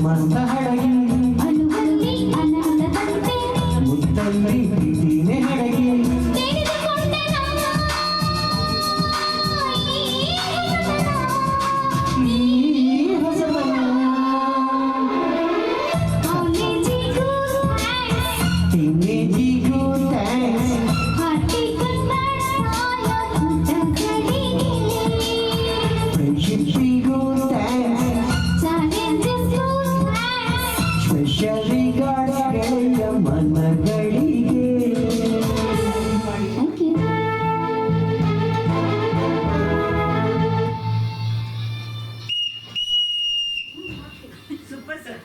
ಮಸ್ತ ಹಡಗಿ ಅನುಭವಿ ಅನಂತದಂತೆ ಮುತ್ತಲ್ಲಿ ಪ್ರೀತಿನೇ ಹಡಗಿ ತಿಳಿದುಕೊಂಡೆ ಈ ಹೊಸಬನ ಕಾಲೇಜಿಗೂ ಟೀನೇಜಿಗೂ ಥ್ಯಾಂಕ್ಸ್ ಹಾರ್ಟಿಕಲ್ ಸಾಯ ಫ್ರೆಂಡ್ಶಿಪ್ಪಿಗೂ ಥ್ಯಾಂಕ್ಸ್ ಚಾಲೆಂಜಸ್ಗೂ ಸ್ಪೆಷಲ್ ರಿಗಾರ್ಡ್ಸ್ಗಳಿಂದ ಮನಗಳಿಗೆ ಥ್ಯಾಂಕ್ ಯು. ಸೂಪರ್ ಸರ್,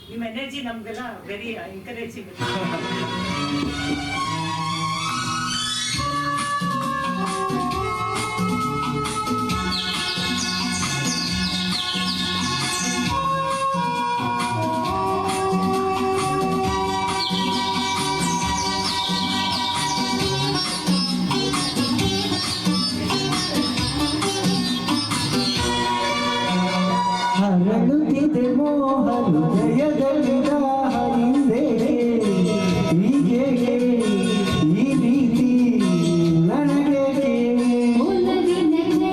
ನಿಮ್ಮ ಎನರ್ಜಿ ನಮಗೆಲ್ಲ ವೆರಿ ಎಂಕರೇಜಿಂಗ್. ಹರಳುತ್ತಿದೆ ಮೋಹ ಹೃದಯದಲ್ಲಿ ಹಿಂದೆ ಹೀಗೆ ಈ ರೀತಿ ನನಗೆ ಮೂಲವಿನೆಂದರೆ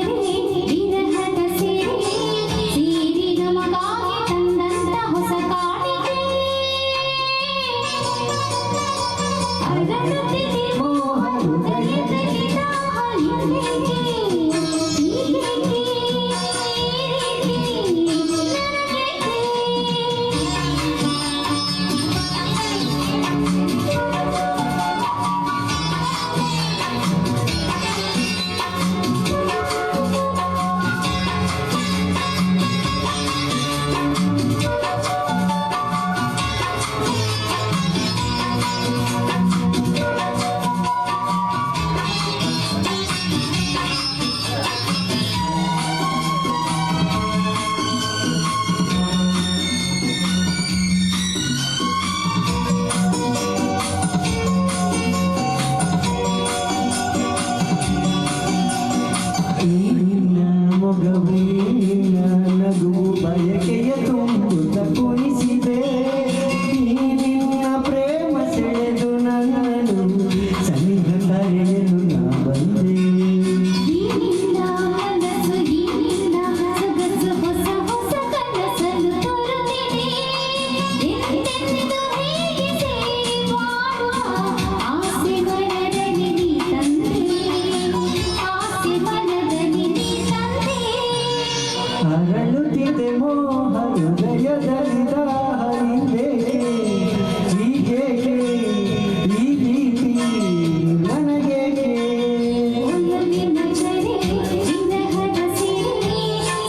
ವಿರಹದ ಸಿರಿ ಸೀರಿ ನಮಗಾಗಿ ತಂದಂತ ಹೊಸ ಕಾಣಿಕೆ ಅರಳುತ್ತಿದೆ ಮೋಹ ಹೃದಯದಲ್ಲಿ ಹಿಂದೆಗೆ ಹೀಗೆ ನಿನ್ನ ಮೊಗವೇ ನಿನ್ನ ನಗು ಬಯಕೆಯ ತುಂಬುತ್ತ ಕುಣಿಸಿದೆ ಈ ನಿನ್ನ ಪ್ರೇಮ ಸೆಳೆದು ನನ್ನನು ಸನಿಹ ಕರೆಯಲು ನಾ ಬಂದೆ ಈನಿಂದ ಕನಸು ಈನಿಂದ ಸೊಗಸು ಹೊಸ ಹೊಸ ಕನಸನ್ನು ತರುತ್ತಿದೆ ಎಂದೆಂದು ಹೀಗೆ ಸೇರಿ ಬಾಳುವ ಆಸೆ ಮನದಲ್ಲಿ ನೀ ತಂದೆ ಆಸೆ ಮನದಲ್ಲಿ ನೀ ತಂದೆ ಹರಳುತ್ತಿದೆ ಮೋಹ ಹೃದಯದಲ್ಲಿ ಹಿಂದೆ ಹೀಗೆ ಈ ರೀತಿ ನನಗೆ ಮೂಲವಿನೆಂದರೆ ವಿರಹದ ಸಿರಿ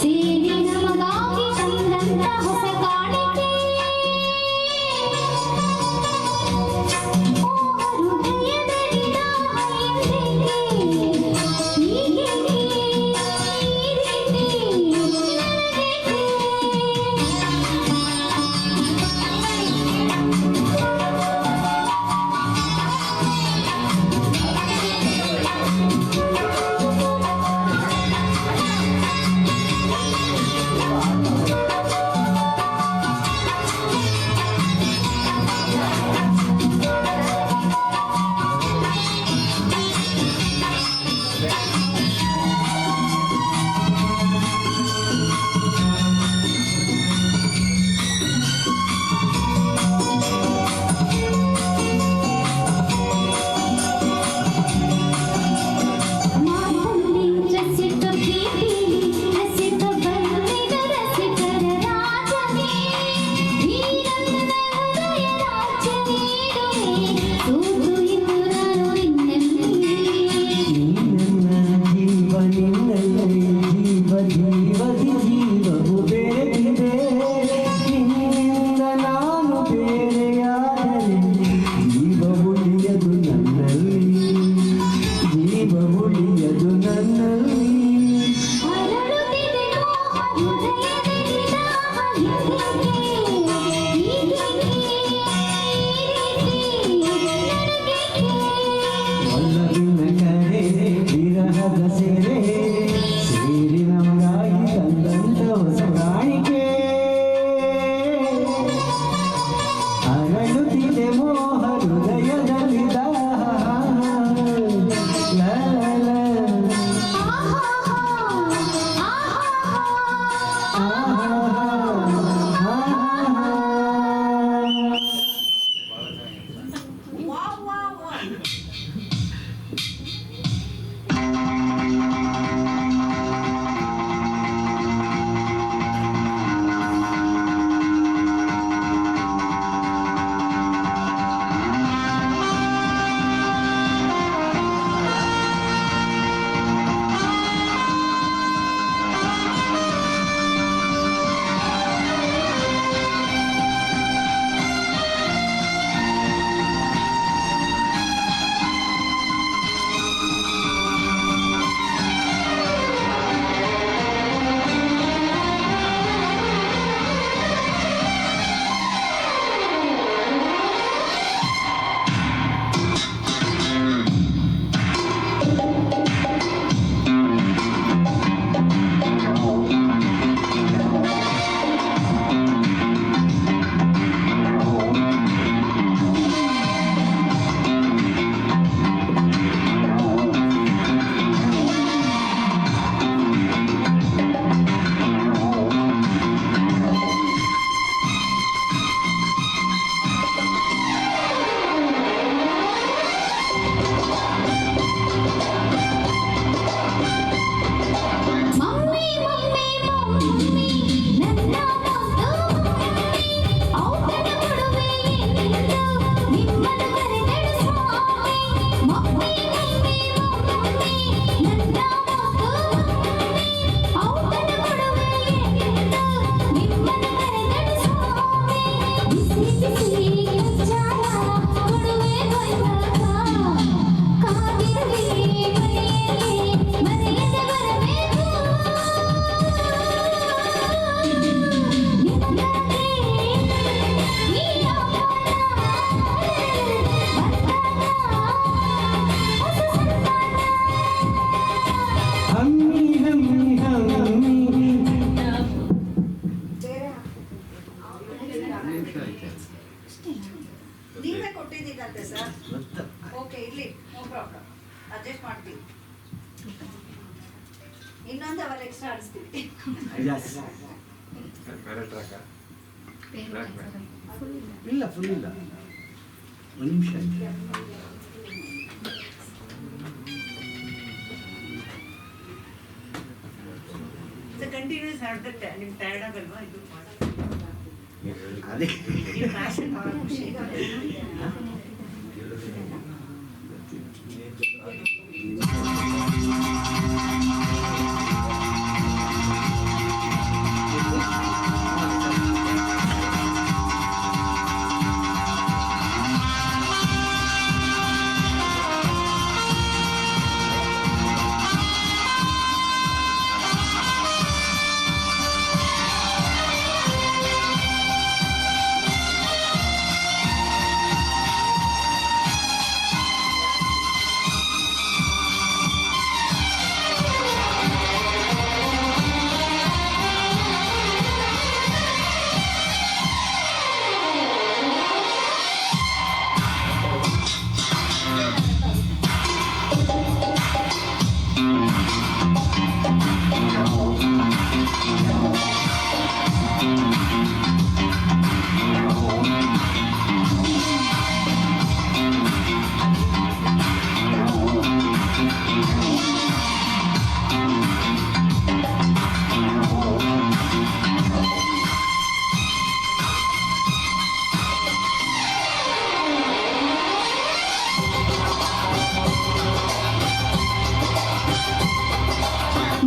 ಸೇರಿ ನಮಗಾಗಿ ತಂದಂತ ಹೊಸ ಕಾಣಿಕೆ ಹೃದಯದಲ್ಲಿ ಹೀಗೆ ಈ ರೀತಿ ನೀವೇ ಕೊಟ್ಟಿದ್ದೀರಂತೆ ಸರ್. ಗೊತ್ತು. ಓಕೆ, ಇರ್ಲಿ, ನೋ ಪ್ರಾಬ್ಲಮ್, ಅಡ್ಜಸ್ಟ್ ಮಾಡ್ತೀವಿ. ಇನ್ನೊಂದು ಅವರ್ ಎಕ್ಸ್ಟ್ರಾ ಆಡಿಸ್ತೀವಿ. Yes. ಇಲ್ಲ ಫುಲ್ ಇಲ್ಲ, ಒಂದು ನಿಮಿಷ. ಕಂಟಿನ್ಯೂಸ್ ಹಾಡ್ದಕ್ಕೆ ನಿಮ್ಗೆ ಟೈರ್ಡ್ ಆಗಲ್ವಾ? ಇದು ಅದೇ ನಿಮ್ಮ ಪ್ಯಾಷನ್ ಭಾಳ ಖುಷಿ ಇದೆ.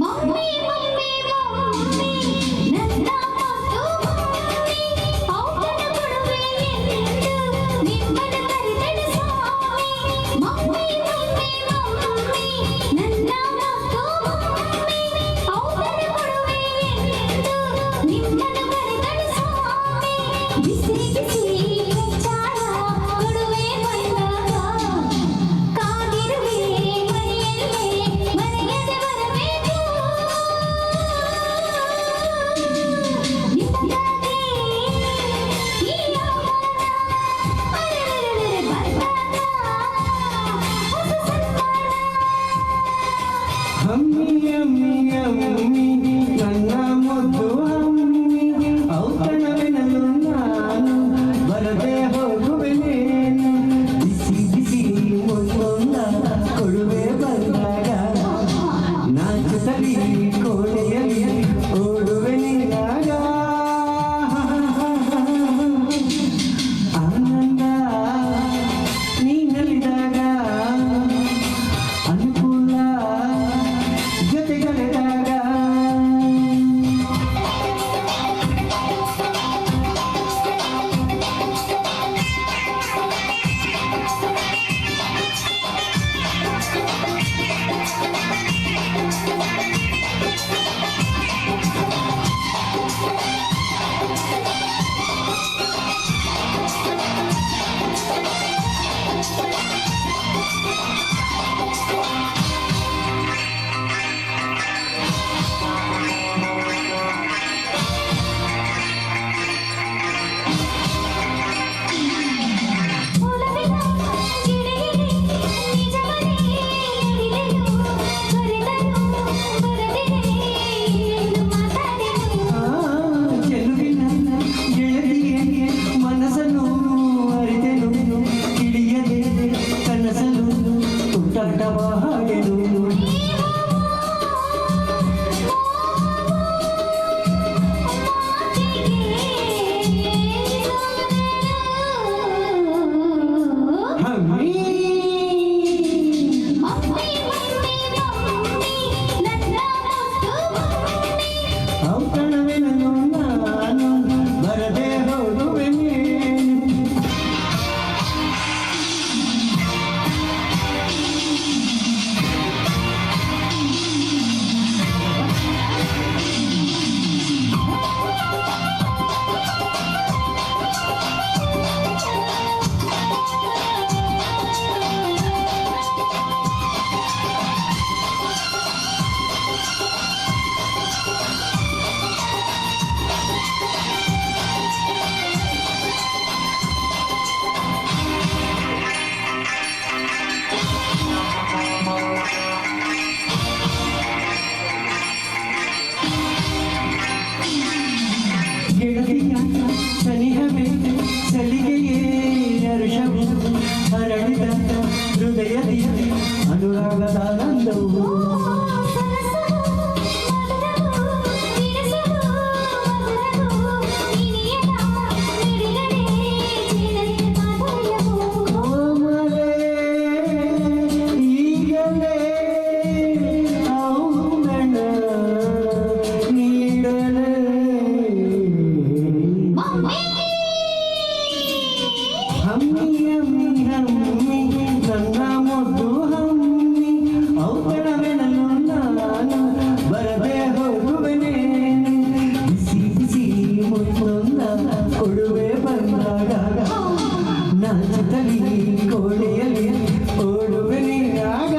ಮಮ್ಮಿ ಮಮ್ಮಿ ಮಮ್ಮಿ ನನ್ನ ಮುದ್ದು ಮಮ್ಮಿ ಔತಣ ಕೊಡುವೆ ಎಂದು ನಿಮ್ಮನ್ನ ಕರೆದಳು ಸ್ವಾಮಿ. ಮಮ್ಮಿ ಮಮ್ಮಿ ಮಮ್ಮಿ ನನ್ನ ಮುದ್ದು ಮಮ್ಮಿ ಔತಣ ಕೊಡುವೆ ಎಂದು ನಿಮ್ಮನ್ನ ಕರೆದಳು ಸ್ವಾಮಿ. ಬಿಸಿ ಬಿಸಿ ಚಾರ ಕೊಡುವೆ ಬಂದಾಗ ಕಾದಿರುವೆ ಮನೆಯಲ್ಲೇ ಮರೆಯದೆ ಬರಬೇಕು. ನಿಮಗಾಗಿ ಈ ಆಹ್ವಾನ ಅರೆರೆರೆರೆ ಬರ್ತಾನ ಹೊಸ ಸನ್ಮಾನ. ಅಮ್ಮಿ ಅಮ್ಮಿ ಅಮ್ಮಿ ನನ್ನ ಮುದ್ದು ಅಮ್ಮಿ ಔತಣವೆನಲು ನಾನು ಹಮ್ಮಿ ಹಮ್ಮಿ ಹಮ್ಮಿ ನನ್ನ ಮುದ್ದು ಹಮ್ಮಿ ಔತಣವೆನಲು ನಾನು ಬರದೆ ಹೋಗುವೆನೆ ಬಿಸಿ ಬಿಸಿ ಮುತ್ತೊಂದ ಕೊಡುವೆ ಬಂದಾಗ ನಾಚುತ್ತಲಿ ಕೋಣೆಯಲ್ಲಿ ಓಡುವೆನೆ ಆಗ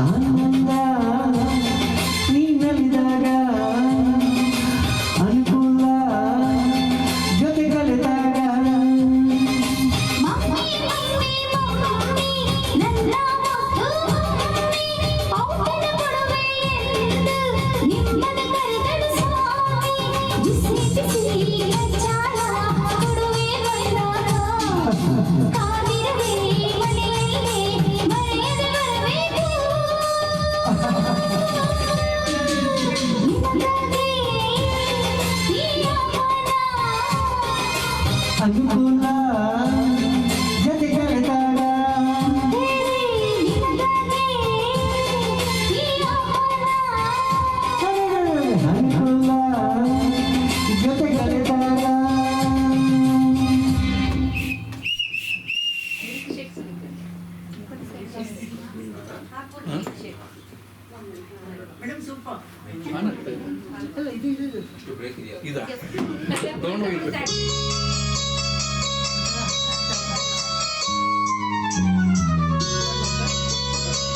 ಆನಂದ ನೀನಲ್ಲಿದಾಗ ಅನುಕೂಲ ಜೊತೆ ಕಲಿತಾಗ ಮಮ್ಮಿ ಮಮ್ಮಿ ಮಮ್ಮಿ ನನ್ನ ಮುದ್ದು ಮಮ್ಮಿ ಔತಣ ಕೊಡುವೆ ಎಂದು ನಿಮ್ಮನ್ನು ಕರೆದಳು ಸ್ವಾಮಿ ಬಿಸಿ ಬಿಸಿ ಕಚ್ಚಾಳ ಕೊಡುವೆ ಬಂದಾಗ ಕಾದಿರುವೆ ಮನೆಯಲ್ಲಿ ಮರೆಯದೆ ಬರಬೇಕು ನಿನಗಾಗಿ ಈ ಯೌವನ ಅನುಕೂಲ ಜೊತೆ ಕಲಿತಾಗ ಅನುಕೂಲ ಜೊತೆ ಕಲಿತಾಗ ಮೇಡಮ್ ಸೂಪರ್ ಇದಾ ತಗೊಂಡು ಹೋಗ್ಬೇಕು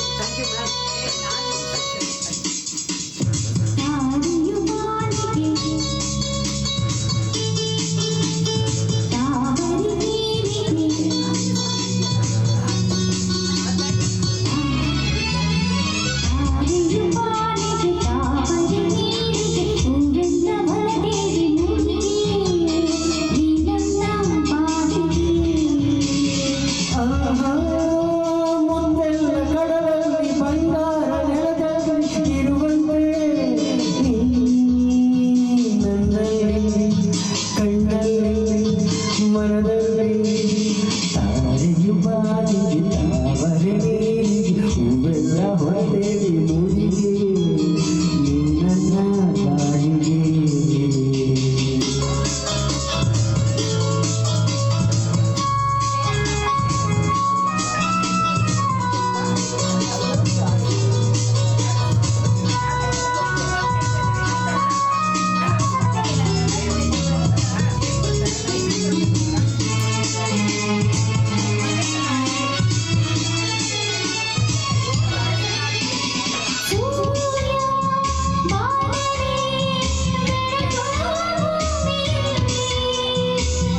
ಥ್ಯಾಂಕ್ ಯು ಮ್ಯಾಮ್ ತಾಳಿಯು ಮಾಲಿಗೆ ತಾವರಿ ನೀರಿಗೆ ತಾಳಿಯು ಮಾಲಿಗೆ ತಾವರಿ ನೀರಿಗೆ ಹೂವೆಲ್ಲ ಬರದೇವಿ ಮೂಡಿಗೆ ನೀನನ್ನ ಬಾಡಿಗೆ ಮುಂದೆಲ್ಲ ಕಡಲಲ್ಲಿ ಬಂಗಾರ ನೆಲದಲ್ಲಿ ಇರುವಂತೆ ನೀ ನನ್ನಲ್ಲಿ ಕಣ್ಣಲ್ಲಿ ಮನದಲ್ಲಿ ತಾರೆಯು ಬಾಲಿಗೆ ತಾವರೆ ನೀರಿಗೆ ಹೂವೆಲ್ಲ ಹೊರದೇವಿ ಮೂಡಿಗೆ ನೀ ನನ್ನ ಗಾಳಿಗೆ ಸೂರ್ಯ ಬಾಣನೆ ಬೆಳಕು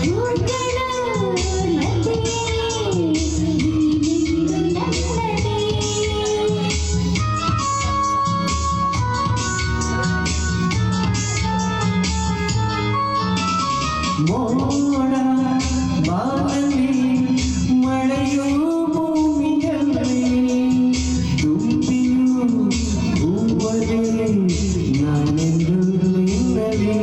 ಭೂಮಿಯಲ್ಲಿ ನದಿಯಲ್ಲಿ ನೀನೆಂದು ನನ್ನದೇ ಮೋಡ ಬಾನಲ್ಲಿ ಮಳೆಯು ಭೂಮಿಯಲ್ಲಿ ತುಂಬಿಯು ಹೂವಲೇ ನಾನೆಂದು ನಿನ್ನಲಿ